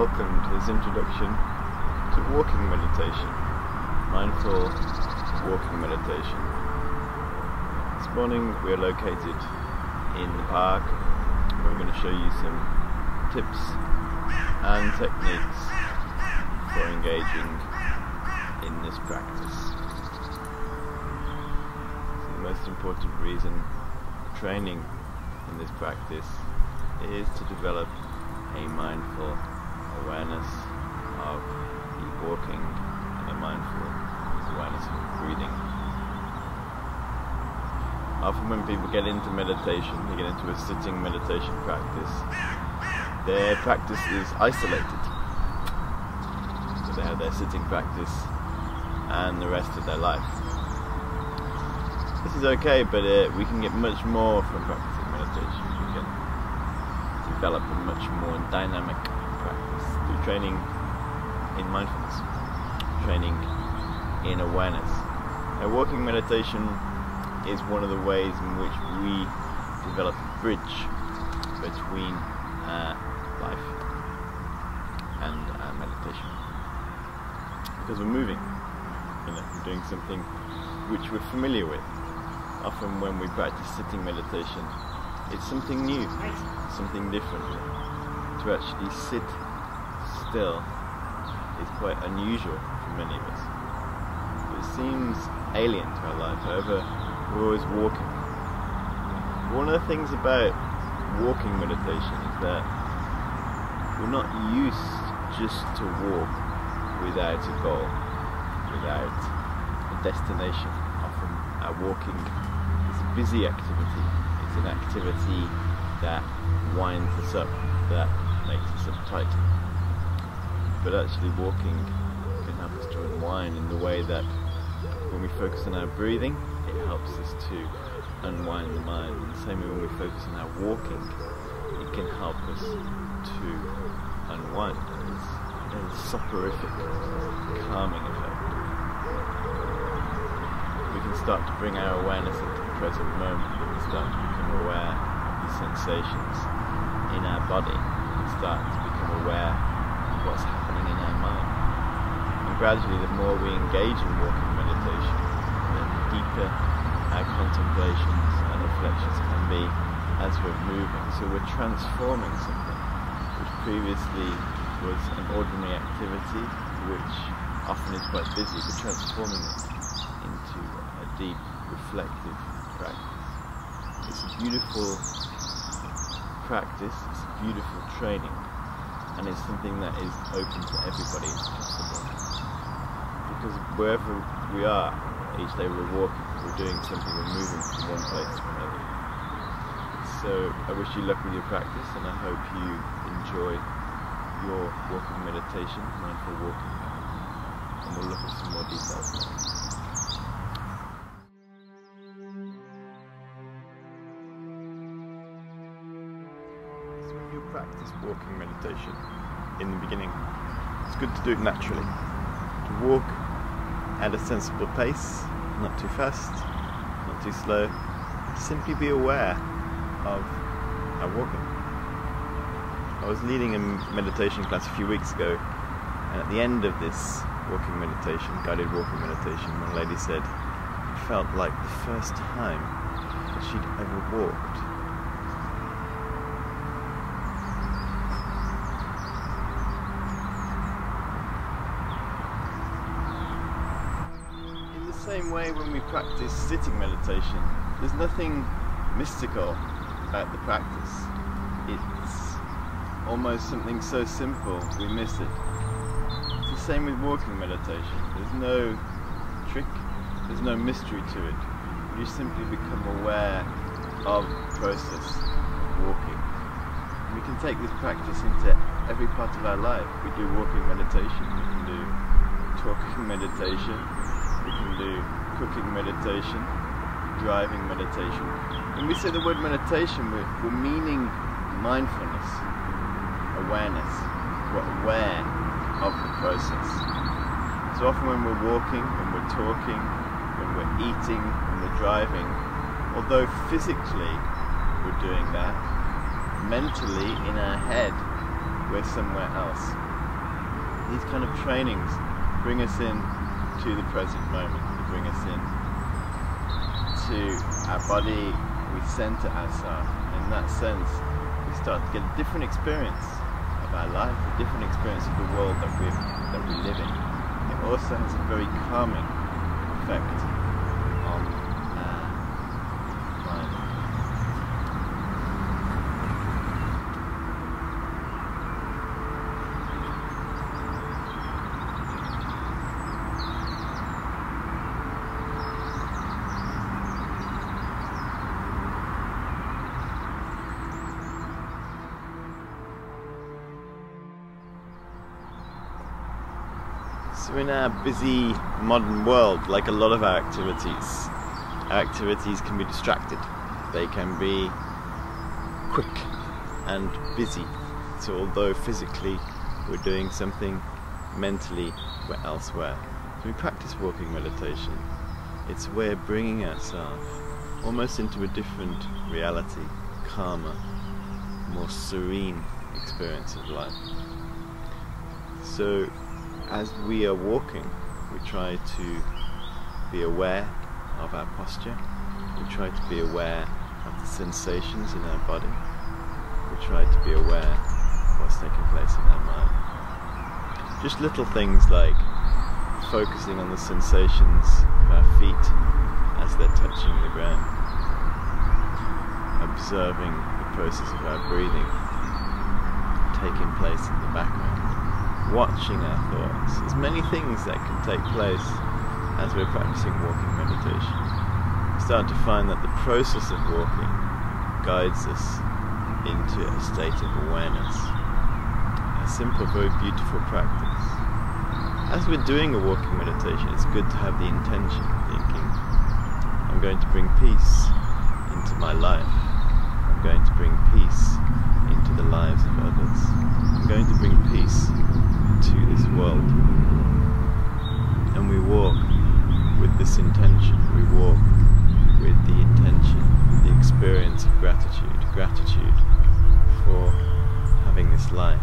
welcomed his introduction to walking meditation, mindful walking meditation. This morning we are located in the park. We're going to show you some tips and techniques for engaging in this practice. So the most important reason for training in this practice is to develop a mindful awareness of the walking and a mindful awareness of breathing. Often when people get into meditation, they get into a sitting meditation practice, their practice is isolated. So they have their sitting practice and the rest of their life. This is okay, but we can get much more from practicing meditation. We can develop a much more dynamic practice through training in mindfulness, training in awareness. Now, walking meditation is one of the ways in which we develop a bridge between life and meditation, because we're moving, we're doing something which we're familiar with. Often when we practice sitting meditation, it's something new, something different. To actually sit still is quite unusual for many of us. It seems alien to our life. However, we're always walking. One of the things about walking meditation is that we're not used just to walk without a goal, without a destination. Often our walking is a busy activity. It's an activity that winds us up, that makes us uptight. But actually walking can help us to unwind in the way that when we focus on our breathing, it helps us to unwind the mind. In the same way when we focus on our walking, it can help us to unwind. It's a soporific, calming effect. We can start to bring our awareness into the present moment. We can start to become aware of the sensations in our body. We can start to become aware of what's happening in our mind. And gradually, the more we engage in walking meditation, the deeper our contemplations and reflections can be as we're moving. So we're transforming something which previously was an ordinary activity, which often is quite busy, but transforming it into a deep, reflective practice. It's a beautiful practice, it's a beautiful training, and it's something that is open to everybody, it's possible. Because wherever we are, each day we're walking, we're doing something, we're moving from one place to another. So I wish you luck with your practice, and I hope you enjoy your walking meditation, mindful walking, and we'll look at some more details now. So when you practice walking meditation in the beginning, it's good to do it naturally. To walk at a sensible pace, not too fast, not too slow. Simply be aware of our walking. I was leading a meditation class a few weeks ago, and at the end of this walking meditation, guided walking meditation, one lady said it felt like the first time that she'd ever walked. In the same way, when we practice sitting meditation, there's nothing mystical about the practice. It's almost something so simple we miss it. It's the same with walking meditation. There's no trick, there's no mystery to it. You simply become aware of the process of walking. And we can take this practice into every part of our life. We do walking meditation, we can do talking meditation, we can do cooking meditation, driving meditation. When we say the word meditation, we're meaning mindfulness, awareness. We're aware of the process. So often when we're walking, when we're talking, when we're eating, when we're driving, although physically we're doing that, mentally in our head we're somewhere else. these kind of trainings bring us in to the present moment. They bring us in to our body. We center ourselves. In that sense, we start to get a different experience of our life, a different experience of the world that we live in. It also has a very calming effect on our mind. So in our busy modern world, like a lot of our activities can be distracted. They can be quick and busy. So although physically we're doing something, mentally we're elsewhere. So we practice walking meditation. It's a way of bringing ourselves almost into a different reality, calmer, more serene experience of life. So as we are walking, we try to be aware of our posture. We try to be aware of the sensations in our body. We try to be aware of what's taking place in our mind. Just little things like focusing on the sensations of our feet as they're touching the ground. Observing the process of our breathing taking place in the background. Watching our thoughts. There's many things that can take place as we're practicing walking meditation. We start to find that the process of walking guides us into a state of awareness. A simple, very beautiful practice. As we're doing a walking meditation, it's good to have the intention, thinking, I'm going to bring peace into my life. I'm going to bring peace into the lives of others. I'm going to bring peace to this world. And we walk with this intention. We walk with the intention, the experience of gratitude for having this life,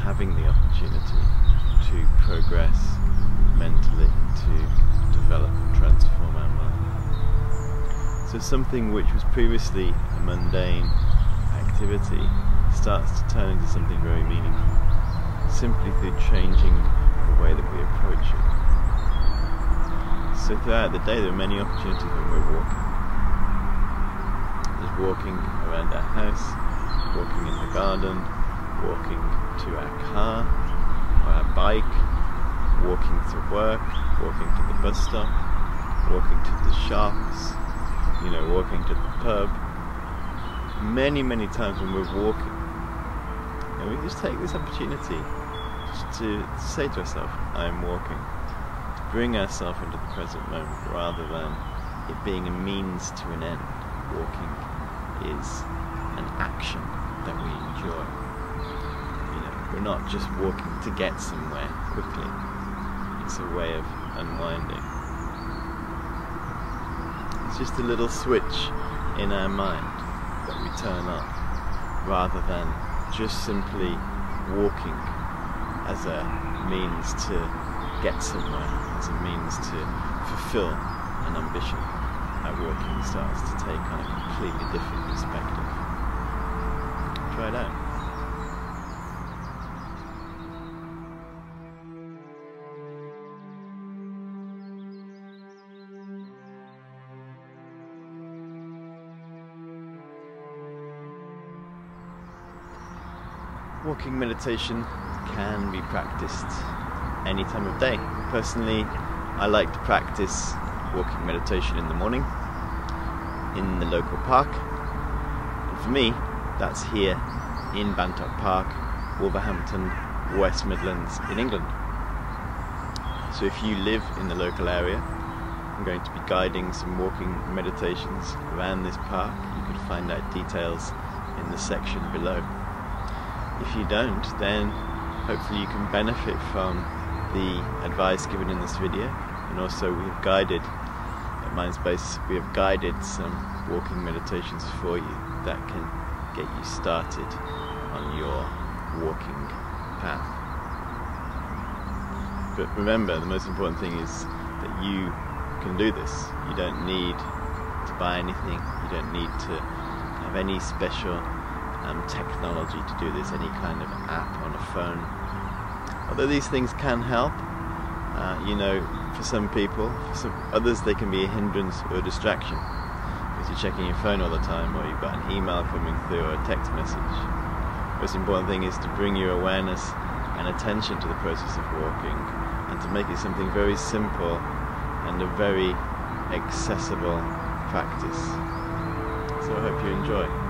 having the opportunity to progress mentally, to develop and transform our mind. So something which was previously a mundane activity starts to turn into something very meaningful, simply through changing the way that we approach it. So throughout the day there are many opportunities when we're walking. There's walking around our house, walking in the garden, walking to our car or our bike, walking to work, walking to the bus stop, walking to the shops, walking to the pub. Many times when we're walking, and we just take this opportunity just to say to ourselves, I'm walking. To bring ourselves into the present moment rather than it being a means to an end. Walking is an action that we enjoy. We're not just walking to get somewhere quickly. It's a way of unwinding. It's just a little switch in our mind that we turn on rather than just simply walking as a means to get somewhere, as a means to fulfill an ambition. Our walking starts to take on a completely different perspective. Try it out. Walking meditation can be practiced any time of day. Personally, I like to practice walking meditation in the morning in the local park. And for me, that's here in Bantock Park, Wolverhampton, West Midlands in England. So if you live in the local area, I'm going to be guiding some walking meditations around this park. You can find out details in the section below. If you don't, then hopefully you can benefit from the advice given in this video. And also we have guided, at Mindspace, we have guided some walking meditations for you that can get you started on your walking path. But remember, the most important thing is that you can do this. You don't need to buy anything. You don't need to have any special technology to do this, any kind of app on a phone. Although these things can help, you know, for some people, for some others they can be a hindrance or a distraction because you're checking your phone all the time, or you've got an email coming through or a text message. The most important thing is to bring your awareness and attention to the process of walking, and to make it something very simple and a very accessible practice. So I hope you enjoy.